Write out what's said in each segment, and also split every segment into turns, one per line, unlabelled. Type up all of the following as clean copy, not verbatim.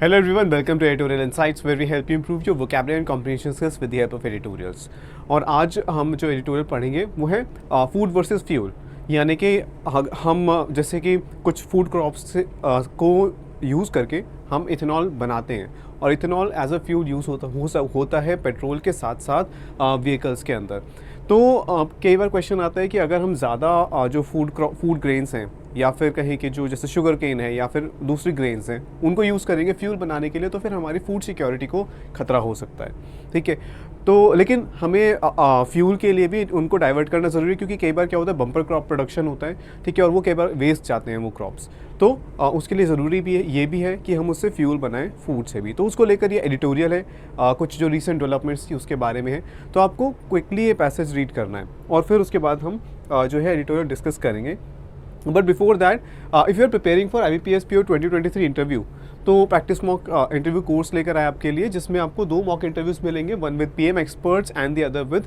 Hello everyone, welcome to Editorial Insights where we help you improve your vocabulary and comprehension skills with the help of editorials. और आज हम जो editorial पढ़ेंगे वो है food versus fuel, यानी कि हम जैसे कि कुछ फूड क्रॉप्स से को यूज़ करके हम इथेनॉल बनाते हैं और ethanol as a fuel use होता है पेट्रोल के साथ साथ व्हीकल्स के अंदर। तो कई बार क्वेश्चन आता है कि अगर हम ज़्यादा जो फूड ग्रेन्स हैं या फिर कहीं कि जो जैसे शुगर केन है या फिर दूसरी ग्रेन्स हैं उनको यूज़ करेंगे फ्यूल बनाने के लिए, तो फिर हमारी फूड सिक्योरिटी को खतरा हो सकता है। ठीक है, तो लेकिन हमें फ्यूल के लिए भी उनको डाइवर्ट करना ज़रूरी है, क्योंकि कई बार क्या होता है बम्पर क्रॉप प्रोडक्शन होता है, ठीक है, और वो कई बार वेस्ट जाते हैं वो क्रॉप्स। तो उसके लिए ज़रूरी भी है, ये भी है कि हम उससे फ्यूल बनाएं फूड से भी। तो उसको लेकर ये एडिटोरियल है, कुछ जो रिसेंट डेवलपमेंट्स थी उसके बारे में है। तो आपको क्विकली ये पैसेज रीड करना है और फिर उसके बाद हम जो है एडिटोरियल डिस्कस करेंगे। But before that, if you are preparing for IBPS PO 2023 interview, तो प्रैक्टिस मॉक इंटरव्यू कोर्स लेकर आए आपके लिए, जिसमें आपको 2 मॉक इंटरव्यूज़ मिलेंगे, one with PM experts and the other with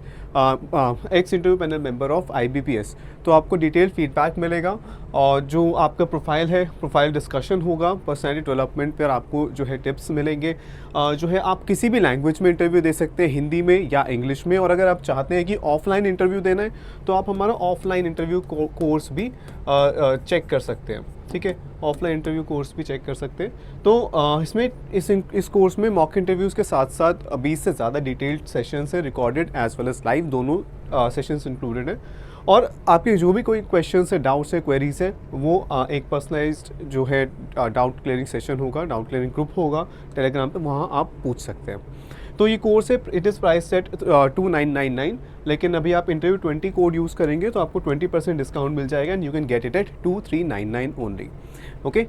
ex interview panel member of IBPS। तो आपको डिटेल फीडबैक मिलेगा और जो आपका प्रोफाइल है, प्रोफाइल डिस्कशन होगा, पर्सनैलिटी डेवलपमेंट पर आपको जो है टिप्स मिलेंगे। जो है आप किसी भी लैंग्वेज में इंटरव्यू दे सकते हैं, हिंदी में या इंग्लिश में, और अगर आप चाहते हैं कि ऑफलाइन इंटरव्यू देना है तो आप हमारा ऑफलाइन इंटरव्यू कोर्स भी चेक कर सकते हैं। ठीक है, ऑफलाइन इंटरव्यू कोर्स भी चेक कर सकते हैं। तो इसमें इस कोर्स में मॉक इंटरव्यूज़ के साथ साथ 20 से ज़्यादा डिटेल्ड सेशंस हैं, recorded as well as live, दोनों सेशंस इंक्लूडेड हैं। और आपके जो भी कोई क्वेश्चन है, डाउट्स है, क्वेरीज है, वो एक पर्सनलाइज्ड जो है डाउट क्लियरिंग सेशन होगा, डाउट क्लियरिंग ग्रुप होगा टेलीग्राम पे, वहाँ आप पूछ सकते हैं। तो ये कोर्स है, इट इज़ प्राइस सेट 2999, लेकिन अभी आप इंटरव्यू 20 कोड यूज़ करेंगे तो आपको 20% डिस्काउंट मिल जाएगा and you can get it at 2399 only. Okay,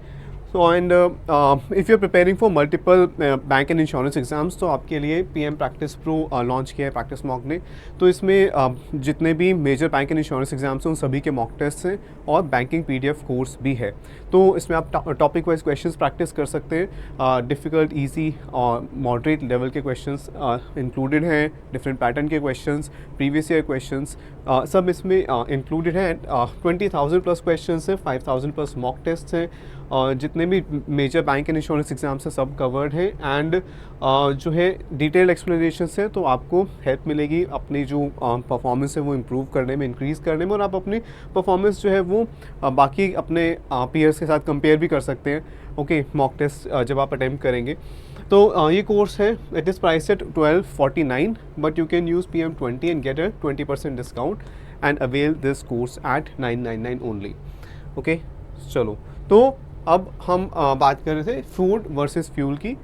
so and if you are preparing for multiple bank and insurance exams, तो आपके लिए PM प्रैक्टिस प्रो लॉन्च किया है प्रैक्टिस मॉक ने। तो इसमें जितने भी major bank and insurance exams हैं उन सभी के मॉक टेस्ट हैं और बैंकिंग PDF कोर्स भी है। तो इसमें आप टॉपिक वाइज क्वेश्चंस प्रैक्टिस कर सकते हैं। डिफ़िकल्ट, ईजी और मॉडरेट लेवल के क्वेश्चंस इंक्लूडेड हैं, डिफरेंट पैटर्न के क्वेश्चंस, प्रीवियस ईयर क्वेश्चंस सब इसमें इंक्लूडेड हैं। 20,000 प्लस क्वेश्चंस हैं, 5,000 प्लस मॉक टेस्ट हैं, और जितने भी major bank and insurance exams हैं सब कवर्ड हैं। एंड जो है डिटेल्ड एक्सप्लेनेशन है, तो आपको हेल्प मिलेगी अपनी जो परफॉर्मेंस है वो इम्प्रूव करने में, इंक्रीज़ करने में, और आप अपनी परफॉर्मेंस जो है वो बाकी अपने पीयर्स के साथ कंपेयर भी कर सकते हैं। ओके, मॉक टेस्ट जब आप अटैम्प्ट करेंगे। तो ये कोर्स है, it is price at 1249, but you can use PM 20 and get a 20% discount and avail this course at 999 only. Okay, चलो, तो अब हम बात कर रहे थे फूड वर्सेस फ्यूल की।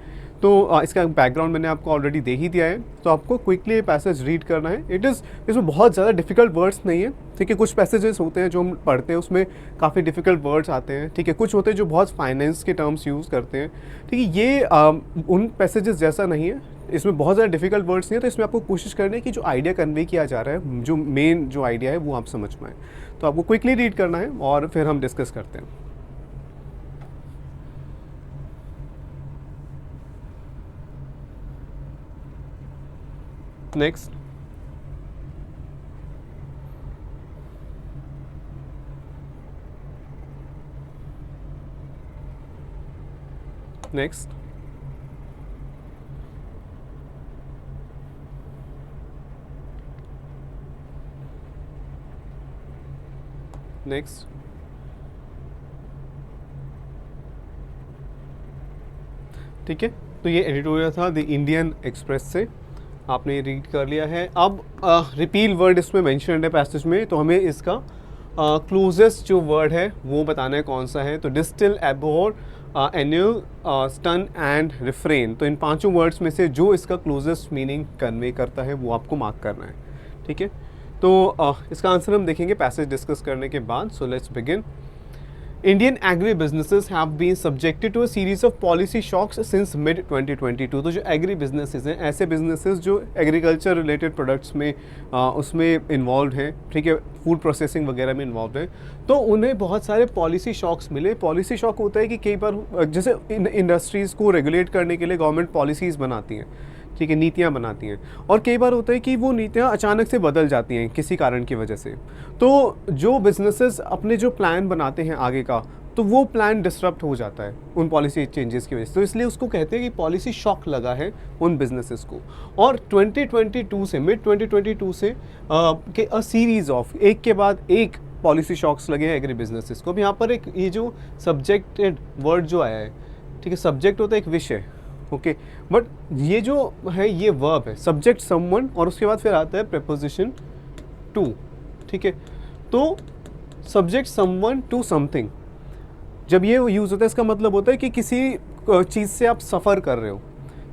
तो इसका बैकग्राउंड मैंने आपको ऑलरेडी दे ही दिया है, तो आपको क्विकली ये पैसेज रीड करना है। इसमें बहुत ज़्यादा डिफ़िकल्ट वर्ड्स नहीं है, ठीक है। कुछ पैसेजेस होते हैं जो हम पढ़ते हैं उसमें काफ़ी डिफ़िकल्ट वर्ड्स आते हैं, ठीक है। कुछ होते हैं जो बहुत फाइनेंस के टर्म्स यूज़ करते हैं, ठीक है। ये उन पैसेजेस जैसा नहीं है, इसमें बहुत ज़्यादा डिफ़िकल्ट वर्ड्स नहीं है। तो इसमें आपको कोशिश करनी है कि जो आइडिया कन्वे किया जा रहा है, जो मेन जो आइडिया है वो आप समझ पाएँ। तो आपको क्विकली रीड करना है और फिर हम डिस्कस करते हैं। Next. Next. Next. ठीक है, तो ये एडिटोरियल था द इंडियन एक्सप्रेस से, आपने रीड कर लिया है। अब रिपील वर्ड इसमें मेंशन है पैसेज में, तो हमें इसका क्लोजेस्ट जो वर्ड है वो बताना है कौन सा है। तो distil, abhor, annul, stun and refrain, तो इन पांचों वर्ड्स में से जो इसका क्लोजेस्ट मीनिंग कन्वे करता है वो आपको मार्क करना है। ठीक है, तो इसका आंसर हम देखेंगे पैसेज डिस्कस करने के बाद। So let's begin. Indian agri-businesses have been subjected to a series of policy shocks since mid-2022। तो जो एग्री बिजनेसेस हैं, ऐसे बिजनेसेस जो एग्रीकल्चर रिलेटेड प्रोडक्ट्स में उसमें इन्वॉल्व हैं, ठीक है, फूड प्रोसेसिंग वगैरह में इन्वॉल्व हैं, तो उन्हें बहुत सारे पॉलिसी शॉक्स मिले। पॉलिसी शॉक होता है कि कई बार जैसे इंडस्ट्रीज़ को रेगुलेट करने के लिए गवर्नमेंट पॉलिसीज़ बनाती हैं, ठीक है, नीतियाँ बनाती हैं, और कई बार होता है कि वो नीतियाँ अचानक से बदल जाती हैं किसी कारण की वजह से। तो जो बिजनेसेस अपने जो प्लान बनाते हैं आगे का, तो वो प्लान डिसरप्ट हो जाता है उन पॉलिसी चेंजेस की वजह से। तो इसलिए उसको कहते हैं कि पॉलिसी शॉक लगा है उन बिजनेसेस को। और 2022 से, मिड 2022 से के अ सीरीज ऑफ, एक के बाद एक पॉलिसी शॉक्स लगे हैं एग्री बिजनेसेस को। अब यहाँ पर एक ये जो सब्जेक्टेड वर्ड जो आया है, ठीक है, सब्जेक्ट होता है एक विषय, ओके, बट ये जो है ये वर्ब है, सब्जेक्ट समवन, और उसके बाद फिर आता है प्रेपोजिशन टू, ठीक है। तो सब्जेक्ट समवन टू समथिंग, जब ये यूज़ होता है इसका मतलब होता है कि किसी चीज़ से आप सफ़र कर रहे हो,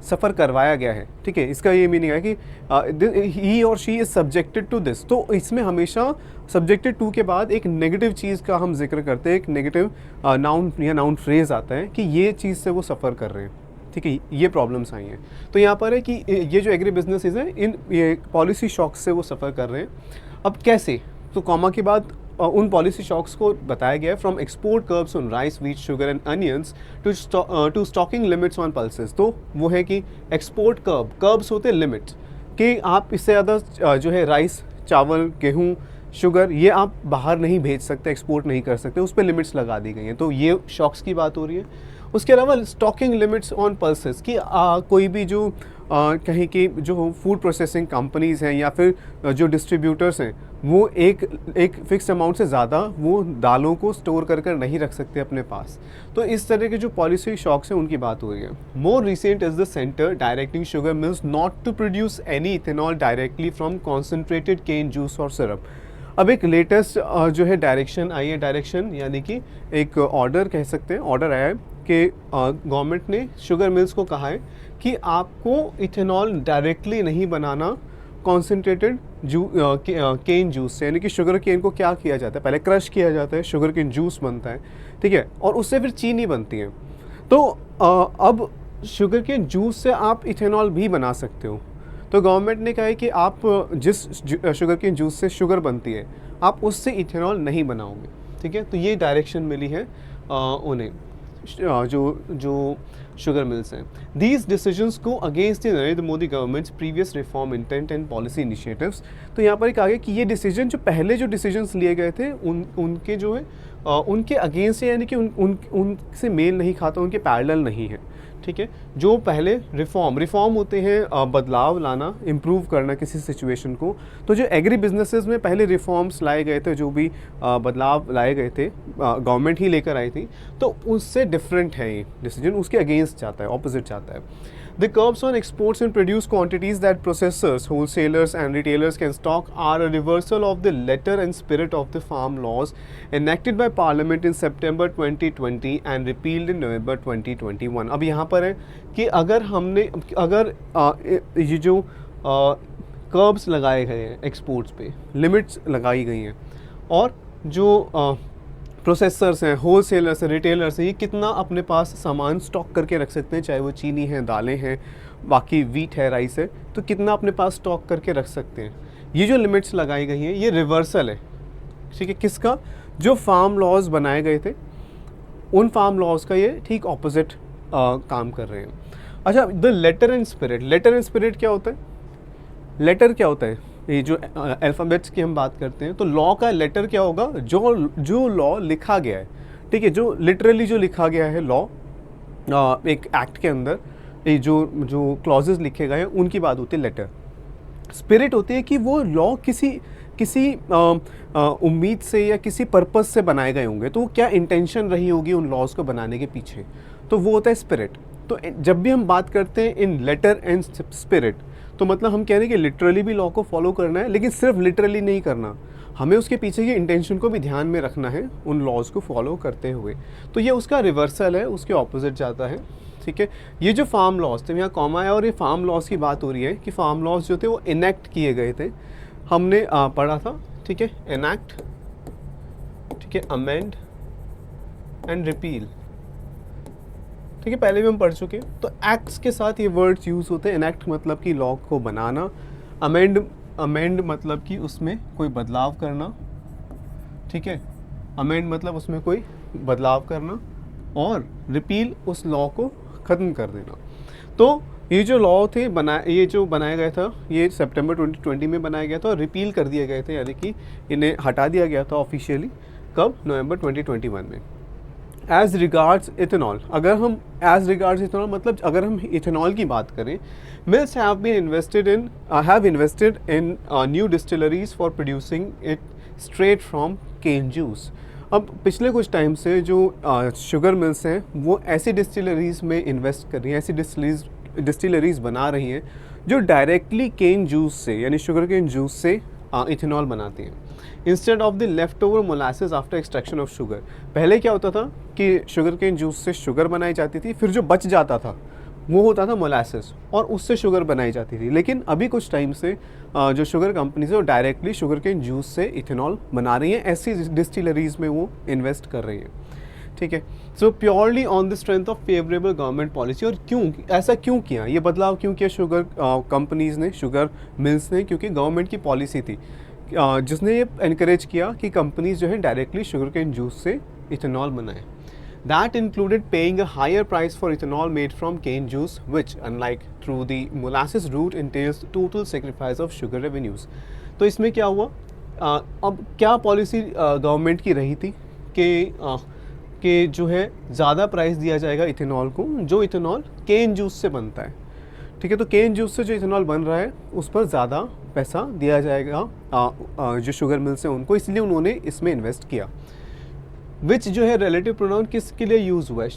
सफ़र करवाया गया है, ठीक है। इसका ये मीनिंग है कि ही और she is subjected to this. तो इसमें हमेशा सब्जेक्टेड टू के बाद एक नेगेटिव चीज़ का हम जिक्र करते हैं, एक नेगेटिव नाउन या नाउन फ्रेज आता है कि ये चीज़ से वो सफ़र कर रहे हैं, ठीक है, ये प्रॉब्लम्स आई हैं। तो यहाँ पर है कि ये जो एग्री बिजनेसेस हैं, इन ये पॉलिसी शॉक्स से वो सफ़र कर रहे हैं। अब कैसे, तो कॉमा के बाद उन पॉलिसी शॉक्स को बताया गया है, from export curbs on rice, wheat, sugar and onions to stocking limits on pulses. तो वो है कि एक्सपोर्ट कर्ब्स होते हैं लिमिट्स, कि आप इससे ज़्यादा जो है राइस, चावल, गेहूँ, शुगर, ये आप बाहर नहीं भेज सकते, एक्सपोर्ट नहीं कर सकते, उस पर लिमिट्स लगा दी गई हैं। तो ये शॉक्स की बात हो रही है। उसके अलावा स्टॉकिंग लिमिट्स ऑन पल्सेस, कि कोई भी जो कहीं की जो फूड प्रोसेसिंग कंपनीज़ हैं या फिर जो डिस्ट्रीब्यूटर्स हैं, वो एक फिक्स अमाउंट से ज़्यादा वो दालों को स्टोर कर नहीं रख सकते अपने पास। तो इस तरह के जो पॉलिसी शॉक्स हैं उनकी बात हो रही है। More recent is the centre directing sugar mills not to produce any ethanol directly from concentrated cane juice और सिरप। अब एक लेटेस्ट जो है डायरेक्शन आई है, डायरेक्शन यानी कि एक ऑर्डर कह सकते हैं, ऑर्डर आया है कि गवर्नमेंट ने शुगर मिल्स को कहा है कि आपको इथेनॉल डायरेक्टली नहीं बनाना कॉन्सेंट्रेटेड केन जूस से, यानी कि शुगर केन को क्या किया जाता है, पहले क्रश किया जाता है, शुगर केन जूस बनता है, ठीक है, और उससे फिर चीनी बनती है। तो अब शुगर केन जूस से आप इथेनॉल भी बना सकते हो। तो गवर्नमेंट ने कहा है कि आप जिस शुगर केन जूस से शुगर बनती है, आप उससे इथेनॉल नहीं बनाओगे, ठीक है। तो ये डायरेक्शन मिली है उन्हें, जो शुगर मिल्स हैं। दीज डिसीजंस को against the Narendra Modi governments previous reform intent and policy initiatives. तो यहाँ पर एक आगे कि ये डिसीजन, जो पहले जो डिसीजंस लिए गए थे, उनके जो है उनके अगेंस्ट है, यानी कि उनसे मेल नहीं खाता, उनके पैरेलल नहीं है, ठीक है। जो पहले रिफॉर्म होते हैं बदलाव लाना, इम्प्रूव करना किसी सिचुएशन को। तो जो एग्री बिजनेसेस में पहले रिफॉर्म्स लाए गए थे, जो भी बदलाव लाए गए थे, गवर्नमेंट ही लेकर आई थी, तो उससे डिफरेंट है ये डिसीजन, उसके अगेंस्ट जाता है, ऑपोजिट जाता है। The curbs on exports and produce quantities that processors, wholesalers and retailers can stock are a reversal of the letter and spirit of the farm laws enacted by Parliament in September 2020 and repealed in November 2021. अब यहाँ पर है कि अगर ये जो curbs लगाए गए हैं एक्सपोर्ट्स पे, लिमिट्स लगाई गई हैं, और जो प्रोसेसर्स हैं, होलसेलर्स हैं, रिटेलर्स हैं, ये कितना अपने पास सामान स्टॉक करके रख सकते हैं, चाहे वो चीनी है, दालें हैं, बाकी वीट है, राइस है, तो कितना अपने पास स्टॉक करके रख सकते हैं। ये जो लिमिट्स लगाई गई हैं, ये रिवर्सल है, ठीक है, किसका, जो फार्म लॉज बनाए गए थे, उन फार्म लॉज का ये ठीक ऑपोजिट काम कर रहे हैं। अच्छा, द लेटर एंड स्पिरिट क्या होता है? लेटर क्या होता है? ये जो अल्फ़ाबेट्स की हम बात करते हैं, तो लॉ का लेटर क्या होगा? जो लॉ लिखा गया है, ठीक है, जो लिटरली जो लिखा गया है लॉ एक एक्ट के अंदर, ये जो क्लॉजेस लिखे गए हैं, उनकी बात होती है लेटर। स्पिरिट होती है कि वो लॉ किसी उम्मीद से या किसी पर्पस से बनाए गए होंगे, तो क्या इंटेंशन रही होगी उन लॉज को बनाने के पीछे, तो वो होता है स्पिरिट। तो जब भी हम बात करते हैं इन लेटर एंड स्पिरिट, तो मतलब हम कह रहे हैं कि लिटरली भी लॉ को फॉलो करना है, लेकिन सिर्फ लिटरली नहीं करना, हमें उसके पीछे की इंटेंशन को भी ध्यान में रखना है उन लॉज को फॉलो करते हुए। तो ये उसका रिवर्सल है, उसके ऑपोजिट जाता है, ठीक है। ये जो फार्म लॉज थे, यहाँ कॉमा है और ये फार्म लॉज की बात हो रही है कि फार्म लॉज जो थे वो इनेक्ट किए गए थे, हमने पढ़ा था, ठीक है, इनेक्ट, ठीक है, अमेंड एंड रिपील, ठीक है, पहले भी हम पढ़ चुके हैं। तो एक्ट्स के साथ ये वर्ड्स यूज़ होते हैं। इनेक्ट मतलब कि लॉ को बनाना, अमेंड मतलब कि उसमें कोई बदलाव करना, ठीक है, अमेंड मतलब उसमें कोई बदलाव करना, और रिपील उस लॉ को ख़त्म कर देना। तो ये जो लॉ थे ये जो बनाया गया था, ये सितंबर 2020 में बनाया गया था और रिपील कर दिए गए थे, यानी कि इन्हें हटा दिया गया था ऑफिशियली, कब? नवंबर 2021 में। एज रिगार्ड्स इथेनॉल, अगर हम एज रिगार्ड्स इथेनॉल मतलब अगर हम इथेनॉल की बात करें, mills have invested in new distilleries for producing it straight from cane juice. अब पिछले कुछ टाइम से जो शुगर मिल्स हैं वो ऐसी डिस्टिलरीज़ में इन्वेस्ट कर रही हैं, ऐसी डिस्टिलरीज़ बना रही हैं जो डायरेक्टली केन जूस से यानी शुगर केन जूस से इथेनॉल बनाती हैं instead of the left over molasses after extraction of sugar. पहले क्या होता था कि शुगर केन जूस से शुगर बनाई जाती थी, फिर जो बच जाता था वो होता था मोलासेस और उससे शुगर बनाई जाती थी। लेकिन अभी कुछ टाइम से जो शुगर कंपनीज है वो डायरेक्टली शुगर केन जूस से इथेनॉल बना रही हैं, ऐसी डिस्टिलरीज़ में वो इन्वेस्ट कर रही हैं। ठीक है, so purely on the strength of favourable government policy. और क्यों ऐसा क्यों किया, ये बदलाव क्यों किया शुगर कंपनीज़ ने, शुगर मिल्स ने? क्योंकि गवर्नमेंट की पॉलिसी थी जिसने ये इनकरेज किया कि कंपनीज जो है डायरेक्टली शुगर केन जूस से इथेनॉल बनाएं। That included paying a higher price for ethanol made from cane juice, which, unlike through the molasses route, entails total sacrifice of sugar revenues. तो इसमें क्या हुआ, अब क्या पॉलिसी गवर्नमेंट की रही थी कि जो है ज़्यादा प्राइस दिया जाएगा इथेनॉल को, जो इथेनॉल केन जूस से बनता है। ठीक है, तो केन जूस से जो इथेनॉल बन रहा है उस पर ज़्यादा पैसा दिया जाएगा जो शुगर मिल्स हैं उनको, इसलिए उन्होंने इसमें इन्वेस्ट किया। विच जो है रिलेटिव प्रोनाउन किसके लिए यूज़ हुआ है,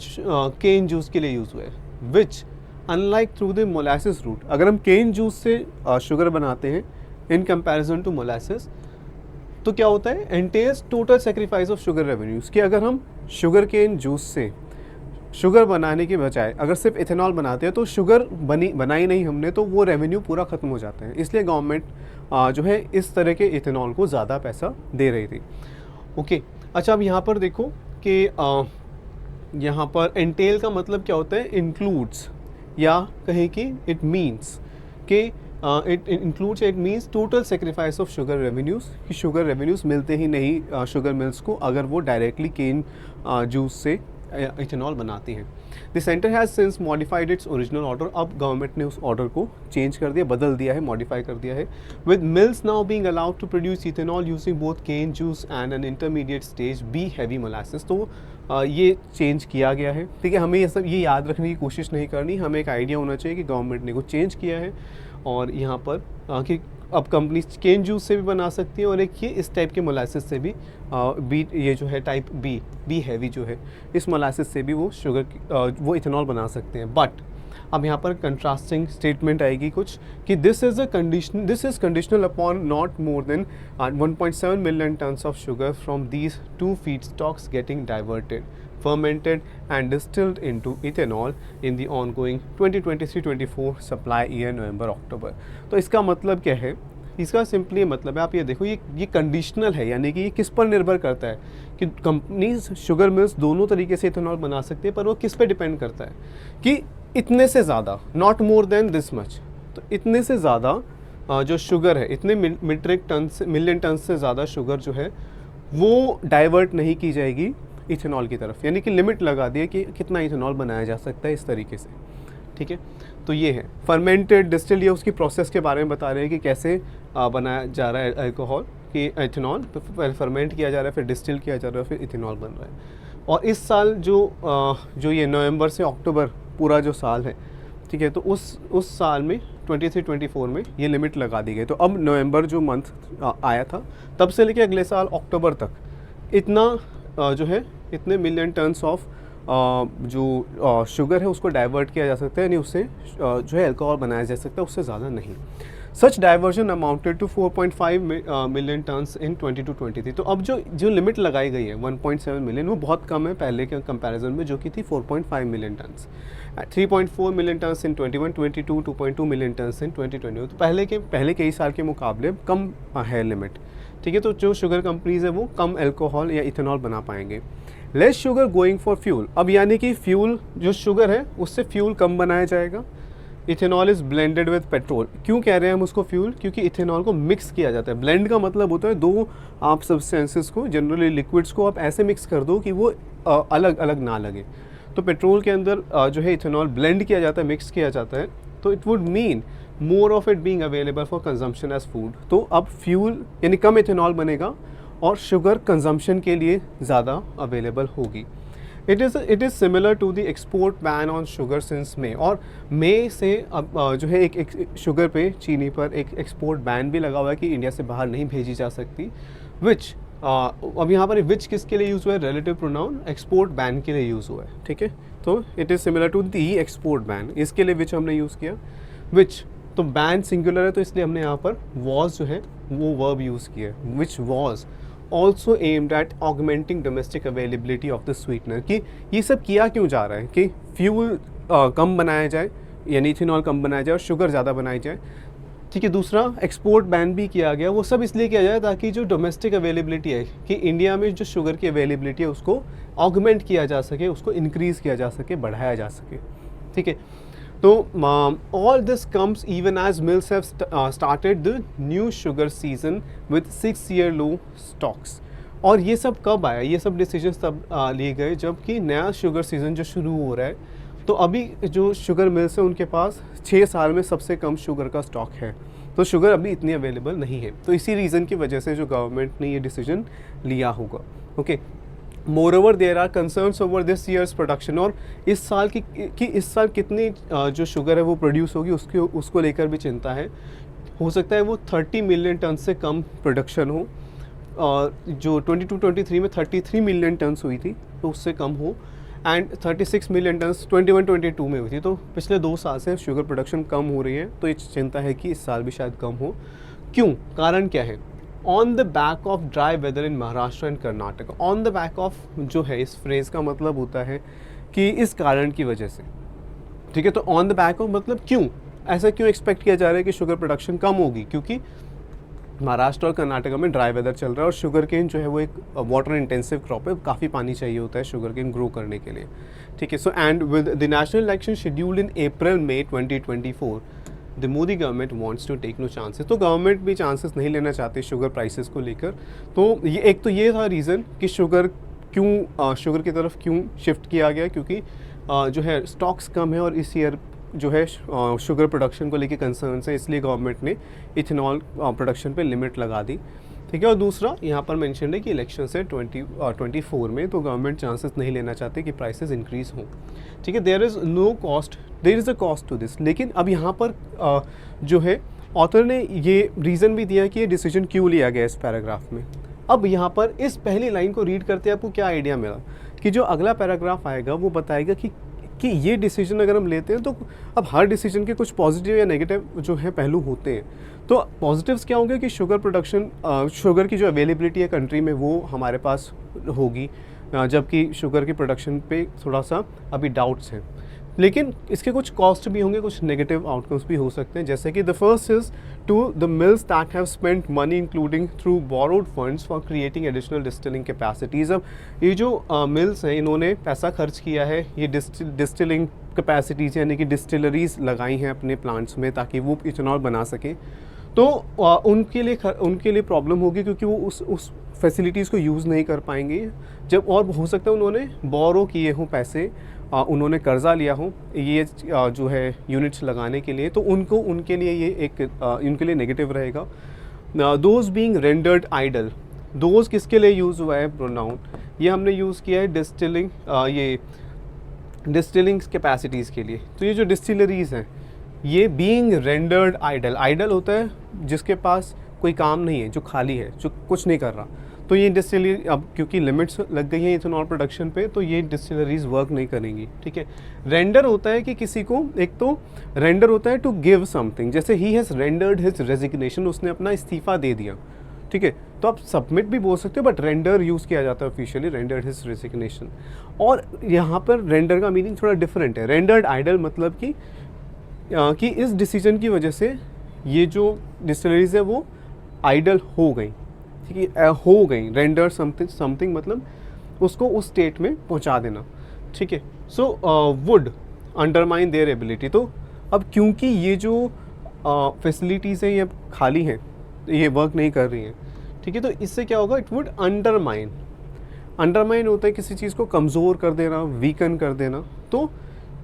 केन जूस के लिए यूज़ हुआ है। Which unlike through the molasses route, अगर हम केन जूस से शुगर बनाते हैं इन कंपैरिजन टू मोलासेस तो क्या होता है, एंटेल्स total sacrifice of sugar revenues, कि अगर हम शुगर केन जूस से शुगर बनाने के बजाय अगर सिर्फ इथेनॉल बनाते हैं तो शुगर बनाई नहीं हमने, तो वो रेवेन्यू पूरा ख़त्म हो जाता है। इसलिए गवर्नमेंट जो है इस तरह के इथेनॉल को ज़्यादा पैसा दे रही थी। ओके, अच्छा अब यहाँ पर देखो कि यहाँ पर एंटेल का मतलब क्या होता है, इंक्लूड्स, या कहें कि इट मीन्स कि it includes, it means total sacrifice of sugar revenues, कि शुगर रेवेन्यूज़ मिलते ही नहीं शुगर मिल्स को अगर वो डायरेक्टली केन जूस से इथेनॉल बनाती हैं। The centre has since modified its original order, अब गवर्नमेंट ने उस ऑर्डर को चेंज कर दिया, बदल दिया है, मॉडिफाई कर दिया है। With mills now being allowed to produce ethanol using both cane juice and an intermediate stage B heavy molasses, तो ये चेंज किया गया है। ठीक है, हमें ये याद रखने की कोशिश नहीं करनी, हमें एक आइडिया होना चाहिए कि गवर्नमेंट ने कुछ चेंज किया है और यहाँ पर कि अब कंपनी केन जूस से भी बना सकती है और एक ये इस टाइप के मोलासेस से भी बी, ये जो है टाइप बी हैवी जो है, इस मोलासेस से भी वो शुगर वो इथेनॉल बना सकते हैं। बट अब यहाँ पर कंट्रास्टिंग स्टेटमेंट आएगी कुछ कि this is conditional upon not more than 1.7 million tons of sugar from these two feed stocks getting diverted, fermented and distilled into ethanol in the ongoing 2023-24 supply year November-October। तो इसका मतलब क्या है, इसका simply मतलब है, आप ये देखो ये कंडीशनल है, यानी कि ये किस पर निर्भर करता है कि कंपनीज शुगर मिल्स दोनों तरीके से इथेनॉल बना सकते हैं, पर वो किस पे डिपेंड करता है कि इतने से ज़्यादा, not more than this much, तो इतने से ज़्यादा जो शुगर है, इतने मिलियन टन से ज़्यादा शुगर जो है वो डाइवर्ट नहीं की जाएगी इथेनॉल की तरफ, यानी कि लिमिट लगा दी है कि कितना इथेनॉल बनाया जा सकता है इस तरीके से। ठीक है, तो ये है फर्मेंटेड डिस्टिल, ये उसकी प्रोसेस के बारे में बता रहे हैं कि कैसे बनाया जा रहा है अल्कोहल, कि इथेनॉल पहले फर्मेंट किया जा रहा है, फिर डिस्टिल किया जा रहा है, फिर इथेनॉल बन रहा है। और इस साल जो ये नवंबर से अक्टूबर पूरा जो साल है, ठीक है, तो उस साल में 23-24 में ये लिमिट लगा दी गई। तो अब नवंबर जो मंथ आया था तब से लेकर अगले साल अक्टूबर तक इतना जो है इतने मिलियन टन्स ऑफ जो शुगर है उसको डाइवर्ट किया जा सकता है, यानी उससे जो है अल्कोहल बनाया जा सकता है, उससे ज़्यादा नहीं। Such diversion amounted to 4.5 million tons in 22-23। तो अब जो लिमिट लगाई गई है 1.7 मिलियन, वो बहुत कम है पहले के कंपैरिजन में जो कि थी 4.5 मिलियन टन्स। 3.4 मिलियन टन्स इन 21-22, 2.2 मिलियन टन्स इन 2020। तो पहले कई साल के मुकाबले कम है लिमिट। ठीक है, तो जो शुगर कंपनीज है वो कम अल्कोहल या इथेनॉल बना पाएंगे। Less sugar going for fuel, अब यानी कि फ्यूल जो शुगर है उससे फ्यूल कम बनाया जाएगा। Ethanol is blended with petrol, क्यों कह रहे हैं हम उसको फ्यूल, क्योंकि इथेनॉल को मिक्स किया जाता है। ब्लेंड का मतलब होता है दो आप सब्सटेंसेस को, जनरली लिक्विड्स को आप ऐसे मिक्स कर दो कि वो अलग अलग ना लगे। तो पेट्रोल के अंदर जो है इथेनॉल ब्लेंड किया जाता है, मिक्स किया जाता है, तो it would mean more of it being available for consumption as food. तो अब फ्यूल यानी कम इथेनॉल बनेगा और शुगर कंजम्पशन के लिए ज़्यादा अवेलेबल होगी। It is similar to the export ban on sugar since May, और मई से अब जो है एक शुगर पे, चीनी पर एक एक्सपोर्ट बैन भी लगा हुआ है कि इंडिया से बाहर नहीं भेजी जा सकती, विच अब यहाँ पर विच किसके लिए यूज़ हुआ है, रिलेटिव प्रोनाउन एक्सपोर्ट बैन के लिए यूज़ हुआ है, ठीक है। तो it is similar to the export ban, इसके लिए विच हमने यूज़ किया, विच तो बैन सिंगुलर है तो इसलिए हमने यहाँ पर वॉज जो है वो वर्ब यूज़ किया है, which was also aimed at augmenting domestic availability of the sweetener, कि ये सब किया क्यों जा रहा है कि फ्यूल कम बनाया जाए, यानी इथेनॉल कम बनाया जाए और शुगर ज़्यादा बनाई जाए, ठीक है। दूसरा एक्सपोर्ट बैन भी किया गया, वो सब इसलिए किया जाए ताकि जो डोमेस्टिक अवेलेबिलिटी है कि इंडिया में जो शुगर की अवेलेबिलिटी है उसको ऑगमेंट किया जा सके, उसको इंक्रीज़ किया जा सके, बढ़ाया जा सके, ठीक है। तो all this comes even as mills have started the new sugar season with 6-year low stocks. और ये सब कब आया, ये सब डिसीजंस तब लिए गए जबकि नया शुगर सीज़न जो शुरू हो रहा है, तो अभी जो शुगर मिल्स हैं उनके पास 6 साल में सबसे कम शुगर का स्टॉक है, तो शुगर अभी इतनी अवेलेबल नहीं है। तो इसी रीज़न की वजह से जो गवर्नमेंट ने ये डिसीजन लिया होगा, okay. Moreover there are concerns over this year's production, और इस साल की इस साल कितनी जो शुगर है वो प्रोड्यूस होगी उसको लेकर भी चिंता है। हो सकता है वो 30 मिलियन टन से कम प्रोडक्शन हो, जो 22-23 में 33 मिलियन टन्स हुई थी तो उससे कम हो, एंड 36 मिलियन टन्स 21-22 में हुई थी। तो पिछले 2 साल से शुगर प्रोडक्शन कम हो रही है, तो ये चिंता है कि इस साल भी शायद कम हो। क्यों, कारण क्या है? On the back of dry weather in Maharashtra and Karnataka. On the back of जो है इस फ्रेज़ का मतलब होता है कि इस कारण की वजह से, ठीक है। तो ऑन द बैक ऑफ मतलब क्यों, ऐसा क्यों एक्सपेक्ट किया जा रहा है कि शुगर प्रोडक्शन कम होगी, क्योंकि महाराष्ट्र और कर्नाटका में ड्राई वेदर चल रहा है और शुगर केन जो है वो एक वाटर इंटेंसिव क्रॉप है, काफ़ी पानी चाहिए होता है शुगर केन ग्रो करने के लिए, ठीक है। So and with the national election scheduled in April May 2024, the Modi government wants to take no chances. तो गवर्नमेंट भी चांसेस नहीं लेना चाहती शुगर प्राइसेस को लेकर। तो ये एक तो ये था रीज़न कि शुगर की तरफ क्यों शिफ्ट किया गया, क्योंकि जो है स्टॉक्स कम है और इस ईयर जो है शुगर प्रोडक्शन को लेके कंसर्न्स है, इसलिए गवर्नमेंट ने इथेनॉल प्रोडक्शन पे लिमिट लगा दी, ठीक है। और दूसरा यहाँ पर मेंशन है कि इलेक्शन से 2024 में तो गवर्नमेंट चांसेस नहीं लेना चाहते कि प्राइसेस इंक्रीज़ हों, ठीक है। There is a cost to this. लेकिन अब यहाँ पर जो है ऑथर ने ये रीज़न भी दिया कि ये डिसीजन क्यों लिया गया इस पैराग्राफ में। अब यहाँ पर इस पहली लाइन को रीड करते आपको क्या आइडिया मिला कि जो अगला पैराग्राफ आएगा वो बताएगा कि ये डिसीजन अगर हम लेते हैं तो अब हर डिसीजन के कुछ पॉजिटिव या नेगेटिव जो है पहलू होते हैं। तो पॉजिटिव्स क्या होंगे कि शुगर की जो अवेलेबिलिटी है कंट्री में वो हमारे पास होगी, जबकि शुगर की प्रोडक्शन पे थोड़ा सा अभी डाउट्स हैं। लेकिन इसके कुछ कॉस्ट भी होंगे, कुछ नेगेटिव आउटकम्स भी हो सकते हैं, जैसे कि the first is to the mills that have spent money including through borrowed funds for creating additional distilling capacities. अब ये जो मिल्स हैं इन्होंने पैसा खर्च किया है, ये डिस्टिलिंग कैपेसिटीज़ यानी कि डिस्टिलरीज लगाई हैं अपने प्लांट्स में ताकि वो इथेनॉल बना सकें। तो उनके लिए प्रॉब्लम होगी क्योंकि वो उस फैसिलिटीज़ को यूज़ नहीं कर पाएंगे जब, और हो सकता है उन्होंने बोरो किए हों पैसे, उन्होंने कर्जा लिया हो ये जो है यूनिट्स लगाने के लिए, तो उनके लिए ये उनके लिए नेगेटिव रहेगा। Those being rendered idle, those किसके लिए यूज़ हुआ है प्रोनाउन, ये हमने यूज़ किया है डिस्टिलिंग कैपेसिटीज़ के लिए। तो ये जो डिस्टिलरीज़ हैं ये बीइंग रेंडर्ड आइडल, आइडल होता है जिसके पास कोई काम नहीं है, जो खाली है, जो कुछ नहीं कर रहा। तो ये डिस्टिलरी अब क्योंकि लिमिट्स लग गई हैं इथेनॉल प्रोडक्शन पे, तो ये डिस्टिलरीज वर्क नहीं करेंगी, ठीक है। रेंडर होता है कि किसी को, एक तो रेंडर होता है टू गिव समथिंग, जैसे he has rendered his resignation, उसने अपना इस्तीफ़ा दे दिया, ठीक है। तो आप सबमिट भी बोल सकते हो बट रेंडर यूज़ किया जाता है ऑफिशियली, रेंडर्ड हिज रेजिग्नेशन। और यहाँ पर रेंडर का मीनिंग थोड़ा डिफरेंट है। रेंडर्ड आइडल मतलब कि इस डिसीजन की वजह से ये जो डिस्टिलरीज है वो आइडल हो गई, ठीक है, हो गई। रेंडर समथिंग मतलब उसको उस स्टेट में पहुंचा देना, ठीक है। So would undermine their ability. तो अब क्योंकि ये जो फैसिलिटीज़ हैं ये खाली हैं, ये वर्क नहीं कर रही हैं, ठीक है, तो इससे क्या होगा, इट वुड अंडरमाइन होता है किसी चीज़ को कमज़ोर कर देना, वीकन कर देना। तो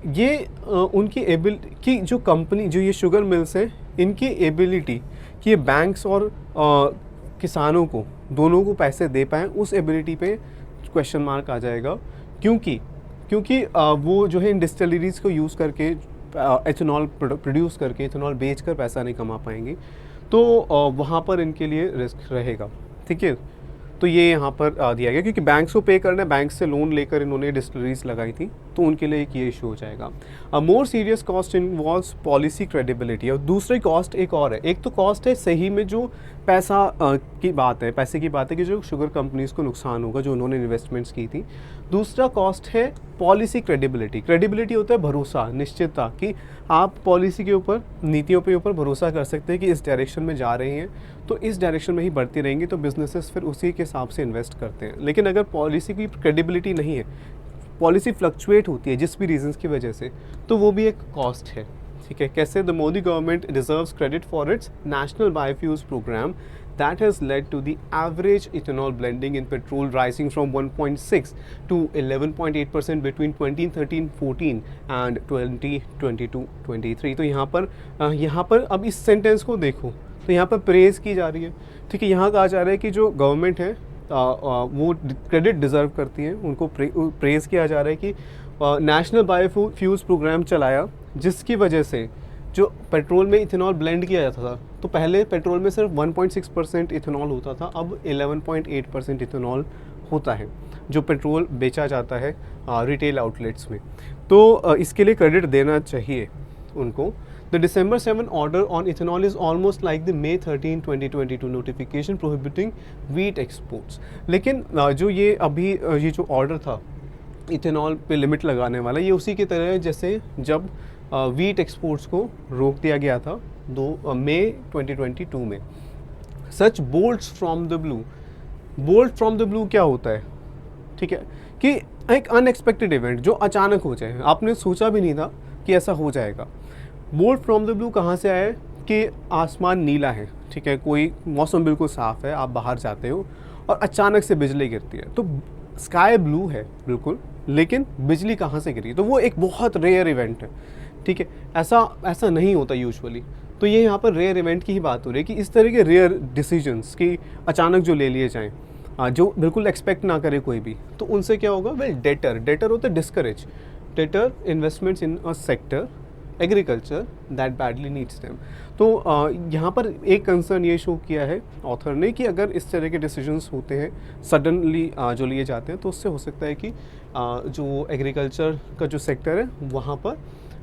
ये उनकी एबिलिटी की जो कंपनी, जो ये शुगर मिल्स हैं, इनकी एबिलिटी कि ये बैंक्स और किसानों को दोनों को पैसे दे पाएँ, उस एबिलिटी पे क्वेश्चन मार्क आ जाएगा, क्योंकि क्योंकि वो जो है इन डिस्टिलरीज को यूज़ करके एथेनॉल प्रोड्यूस करके एथेनॉल बेचकर पैसा नहीं कमा पाएंगे, तो वहाँ पर इनके लिए रिस्क रहेगा। ठीक है, तो ये यहाँ पर दिया गया, क्योंकि बैंक्स को पे करना है, बैंक से लोन लेकर इन्होंने डिस्टिलरीज लगाई थी, तो उनके लिए एक ये इशू हो जाएगा। More serious cost involves policy credibility. और दूसरी कॉस्ट एक और है, एक तो कॉस्ट है सही में जो पैसा की बात है, पैसे की बात है कि जो शुगर कंपनीज़ को नुकसान होगा जो उन्होंने इन्वेस्टमेंट्स की थी। दूसरा कॉस्ट है पॉलिसी क्रेडिबिलिटी। क्रेडिबिलिटी होता है भरोसा, निश्चितता, कि आप पॉलिसी के ऊपर, नीतियों के ऊपर भरोसा कर सकते हैं कि इस डायरेक्शन में जा रही हैं तो इस डायरेक्शन में ही बढ़ती रहेंगी, तो बिजनेसेस फिर उसी के हिसाब से इन्वेस्ट करते हैं। लेकिन अगर पॉलिसी की क्रेडिबिलिटी नहीं है, पॉलिसी फ्लक्चुएट होती है जिस भी रीजंस की वजह से, तो वो भी एक कॉस्ट है। ठीक है, कैसे? The Modi government deserves credit for its national biofuels programme that has led to the average ethanol blending in petrol rising from 1.6 to 11.8% between 2013-14 and 2022-23। तो यहाँ पर अब इस सेंटेंस को देखो, तो यहाँ पर प्रेज़ की जा रही है। ठीक है, यहाँ कहा जा रहा है कि जो गवर्नमेंट है वो क्रेडिट डिज़र्व करती है, उनको प्रेज़ किया जा रहा है कि नेशनल बायोफ्यूल्स प्रोग्राम चलाया जिसकी वजह से जो पेट्रोल में इथेनॉल ब्लेंड किया जाता था, तो पहले पेट्रोल में सिर्फ 1.6% इथेनॉल होता था, अब 11.8% इथेनॉल होता है जो पेट्रोल बेचा जाता है रिटेल आउटलेट्स में। तो इसके लिए क्रेडिट देना चाहिए उनको। The December 7 order on ethanol is almost like the May 13, 2022 notification prohibiting wheat exports। लेकिन जो ये अभी ये जो ऑर्डर था इथेनॉल पे लिमिट लगाने वाला, ये उसी की तरह है जैसे जब वीट एक्सपोर्ट्स को रोक दिया गया था मई 2022 में। Such bolts from the blue. Bolt from the blue क्या होता है? ठीक है, कि एक अनएक्सपेक्टेड इवेंट जो अचानक हो जाए, आपने सोचा भी नहीं था कि ऐसा हो जाएगा। बोल्ट फ्रॉम द ब्लू कहाँ से आया है? कि आसमान नीला है, ठीक है, कोई मौसम बिल्कुल साफ़ है, आप बाहर जाते हो और अचानक से बिजली गिरती है, तो स्काई ब्लू है बिल्कुल, लेकिन बिजली कहाँ से गिरी? तो वो एक बहुत रेयर इवेंट है। ठीक है, ऐसा नहीं होता यूजुअली, तो ये यहाँ पर रेयर इवेंट की ही बात हो रही है कि इस तरह के रेयर डिसीजंस कि अचानक जो ले लिए जाएं, जो बिल्कुल एक्सपेक्ट ना करे कोई भी, तो उनसे क्या होगा? वेल, डेटर होता है discourage, debtor investments in a sector agriculture that badly needs them. तो यहाँ पर एक कंसर्न ये शो किया है ऑथर ने कि अगर इस तरह के डिसीजंस होते हैं सडनली जो लिए जाते हैं, तो उससे हो सकता है कि जो एग्रीकल्चर का जो सेक्टर है वहाँ पर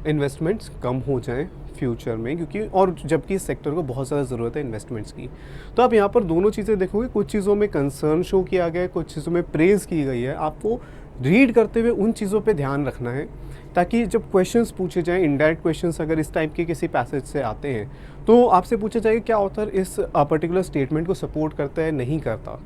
इन्वेस्टमेंट्स कम हो जाएं फ्यूचर में, क्योंकि और जबकि इस सेक्टर को बहुत ज़्यादा ज़रूरत है इन्वेस्टमेंट्स की। तो आप यहाँ पर दोनों चीज़ें देखोगे, कुछ चीज़ों में कंसर्न शो किया गया है, कुछ चीज़ों में प्रेज़ की गई है। आपको रीड करते हुए उन चीज़ों पे ध्यान रखना है, ताकि जब क्वेश्चंस पूछे जाएं, इनडायरेक्ट क्वेश्चंस अगर इस टाइप के किसी पैसेज से आते हैं, तो आपसे पूछा जाएगा क्या ऑथर इस पर्टिकुलर स्टेटमेंट को सपोर्ट करता है, नहीं करता।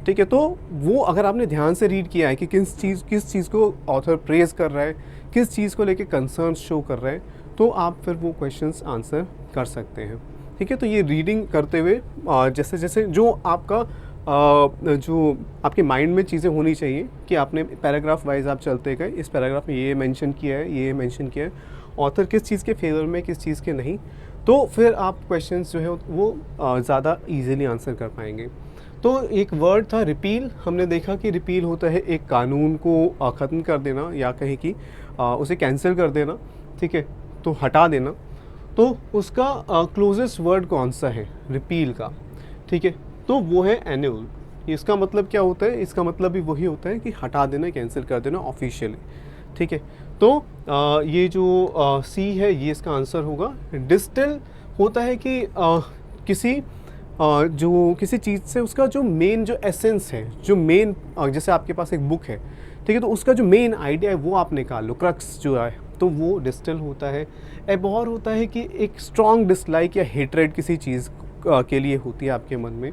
ठीक है, तो वो अगर आपने ध्यान से रीड किया है कि किस चीज़ को ऑथर प्रेज़ कर रहा है, किस चीज़ को लेके कंसर्न शो कर रहा है, तो आप फिर वो क्वेश्चंस आंसर कर सकते हैं। ठीक है, तो ये रीडिंग करते हुए जैसे जैसे जो आपका जो आपके माइंड में चीज़ें होनी चाहिए कि आपने पैराग्राफ वाइज आप चलते गए, इस पैराग्राफ में ये मेंशन किया है, ये मेंशन किया है, ऑथर किस चीज़ के फेवर में, किस चीज़ के नहीं, तो फिर आप क्वेश्चंस जो है वो ज़्यादा ईजिली आंसर कर पाएंगे। तो एक वर्ड था रिपील, हमने देखा कि रिपील होता है एक कानून को ख़त्म कर देना, या कहीं कि उसे कैंसिल कर देना। ठीक है, तो हटा देना। तो उसका क्लोजेस्ट वर्ड कौन सा है रिपील का? ठीक है, तो वो है एन्यूल। इसका मतलब क्या होता है? इसका मतलब भी वही होता है कि हटा देना, कैंसिल कर देना ऑफिशियली। ठीक है, तो ये जो सी है ये इसका आंसर होगा। डिस्टिल होता है कि किसी चीज़ से उसका जो मेन जो एसेंस है, जो मेन जैसे आपके पास एक बुक है, ठीक है, तो उसका जो मेन आइडिया है वो आप निकाल लो, क्रक्स जो है, तो वो डिस्टिल होता है। एबॉर होता है कि एक स्ट्रॉन्ग डिसलाइक या हेट्रेड किसी चीज़ के लिए होती है आपके मन में,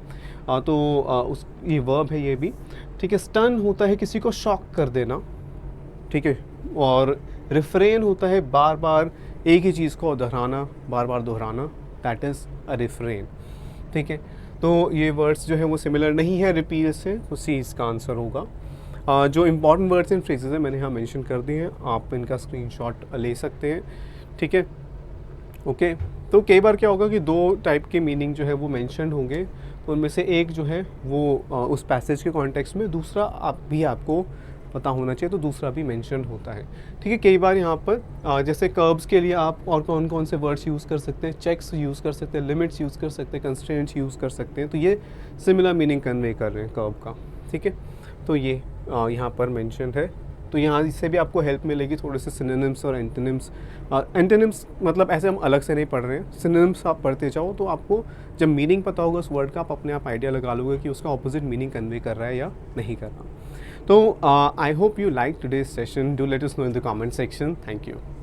तो ये वर्ब है ये भी। ठीक है, स्टन होता है किसी को शॉक कर देना। ठीक है, और रिफ्रेन होता है बार बार एक ही चीज़ को दोहराना, बार बार दोहराना, दैट इज़ अ रिफ्रेन। ठीक है, तो ये वर्ड्स जो है वो सिमिलर नहीं है रिपील से, तो सी इसका आंसर होगा। जो इम्पॉर्टेंट वर्ड्स एंड फ्रेजेस हैं मैंने यहाँ मेंशन कर दिए हैं, आप इनका स्क्रीनशॉट ले सकते हैं। ठीक है, ओके। तो कई बार क्या होगा कि दो टाइप के मीनिंग जो है वो मेंशन होंगे, तो उनमें से एक जो है वो उस पैसेज के कॉन्टेक्स्ट में, दूसरा आपको पता होना चाहिए, तो दूसरा भी मेंशन होता है। ठीक है, कई बार यहाँ पर जैसे कर्ब्स के लिए आप और कौन कौन से वर्ड्स यूज़ कर सकते हैं, चेक्स यूज़ कर सकते हैं, लिमिट्स यूज़ कर सकते हैं, कंस्ट्रेंट्स यूज़ कर सकते हैं, तो ये सिमिलर मीनिंग कन्वे कर रहे हैं कर्ब का। ठीक है, तो ये यहाँ पर मेंशन है। तो यहाँ इससे भी आपको हेल्प मिलेगी, थोड़े से सिनोनिम्स और एंटोनिम्स। एंटोनिम्स मतलब ऐसे हम अलग से नहीं पढ़ रहे हैं, सिनोनिम्स आप पढ़ते जाओ तो आपको जब मीनिंग पता होगा उस वर्ड का, आप अपने आप आइडिया लगा लोगे कि उसका ऑपोजिट मीनिंग कन्वे कर रहा है या नहीं कर रहा। तो I hope you liked today's session. Do let us know in the comment section. Thank you.